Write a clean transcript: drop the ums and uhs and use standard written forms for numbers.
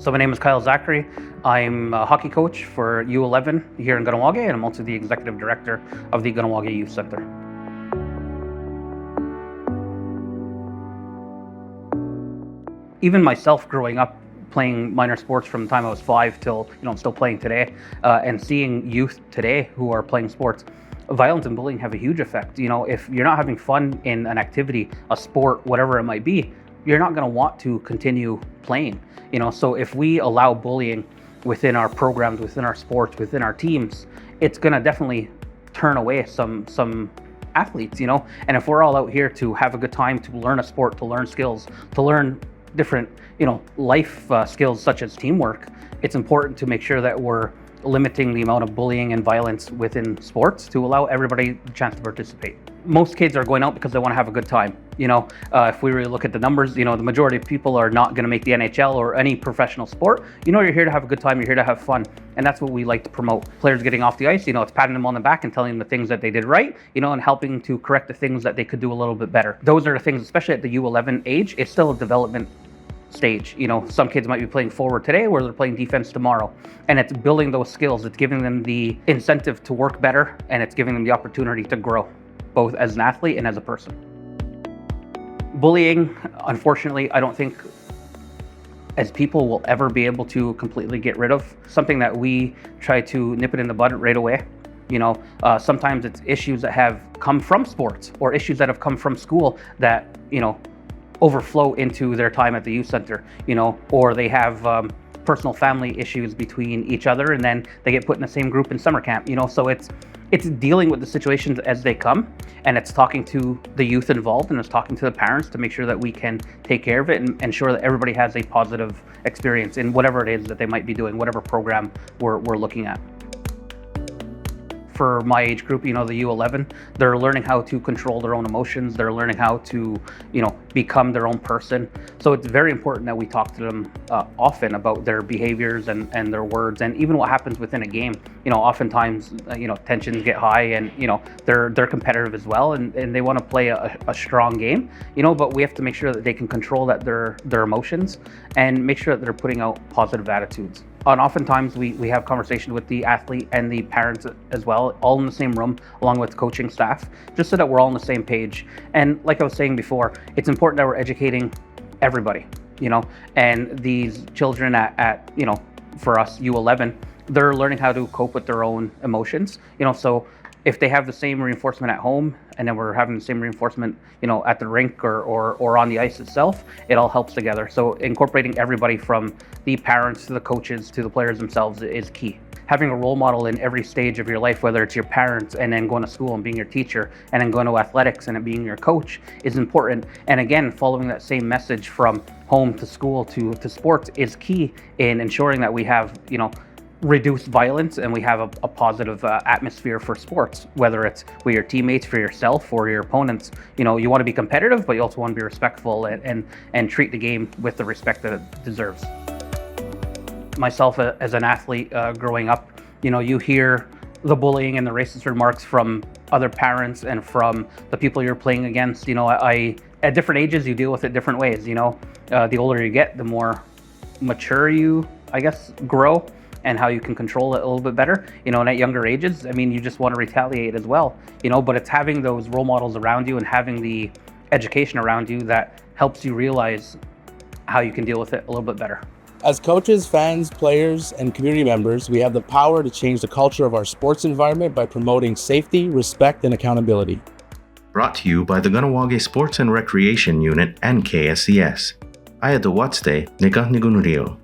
So my name is Zacharie. I'm a hockey coach for U11 here in Kahnawake, and I'm also the executive director of the Kahnawake Youth Center. Even myself growing up playing minor sports from the time I was 5 till I'm still playing today, and seeing youth today who are playing sports, violence and bullying have a huge effect. If you're not having fun in an activity, a sport, whatever it might be, you're not going to want to continue playing. So if we allow bullying within our programs, within our sports, within our teams, it's going to definitely turn away some athletes. And if we're all out here to have a good time, to learn a sport, to learn skills, to learn different life skills such as teamwork, it's important to make sure that we're limiting the amount of bullying and violence within sports to allow everybody the chance to participate. Most kids are going out because they want to have a good time. If we really look at the numbers, the majority of people are not going to make the NHL or any professional sport. You're here to have a good time, you're here to have fun, and that's what we like to promote. Players getting off the ice, it's patting them on the back and telling them the things that they did right, and helping to correct the things that they could do a little bit better. Those are the things, especially at the U11 age, it's still a development stage. Some kids might be playing forward today where they're playing defense tomorrow, and it's building those skills. It's giving them the incentive to work better, and it's giving them the opportunity to grow, both as an athlete and as a person. Bullying, unfortunately, I don't think as people will ever be able to completely get rid of. Something that we try to nip it in the bud right away. Sometimes it's issues that have come from sports or issues that have come from school that overflow into their time at the youth center, or they have personal family issues between each other, and then they get put in the same group in summer camp. So it's dealing with the situations as they come, and it's talking to the youth involved, and it's talking to the parents to make sure that we can take care of it and ensure that everybody has a positive experience in whatever it is that they might be doing, whatever program we're looking at. For my age group, the U11, they're learning how to control their own emotions. They're learning how to, become their own person. So it's very important that we talk to them often about their behaviors and their words, and even what happens within a game. Oftentimes, tensions get high, and they're competitive as well, and they want to play a strong game. But we have to make sure that they can control their emotions and make sure that they're putting out positive attitudes. And oftentimes we have conversations with the athlete and the parents as well, all in the same room, along with coaching staff, just so that we're all on the same page. And like I was saying before, it's important that we're educating everybody, and these children at for us, U11, they're learning how to cope with their own emotions, so if they have the same reinforcement at home, and then we're having the same reinforcement, at the rink or on the ice itself, it all helps together. So incorporating everybody from the parents to the coaches to the players themselves is key. Having a role model in every stage of your life, whether it's your parents and then going to school and being your teacher, and then going to athletics and being your coach, is important. And again, following that same message from home to school to sports is key in ensuring that we have, reduce violence, and we have a positive atmosphere for sports, whether it's with your teammates, for yourself, or your opponents. You want to be competitive, but you also want to be respectful and treat the game with the respect that it deserves. Myself as an athlete growing up, you hear the bullying and the racist remarks from other parents and from the people you're playing against. At different ages, you deal with it different ways. The older you get, the more mature you, grow, and how you can control it a little bit better. And at younger ages, you just want to retaliate as well. But it's having those role models around you and having the education around you that helps you realize how you can deal with it a little bit better. As coaches, fans, players, and community members, we have the power to change the culture of our sports environment by promoting safety, respect, and accountability. Brought to you by the Kahnawake Sports and Recreation Unit and KSCS. Ayado Watste, Nika Nigunurio.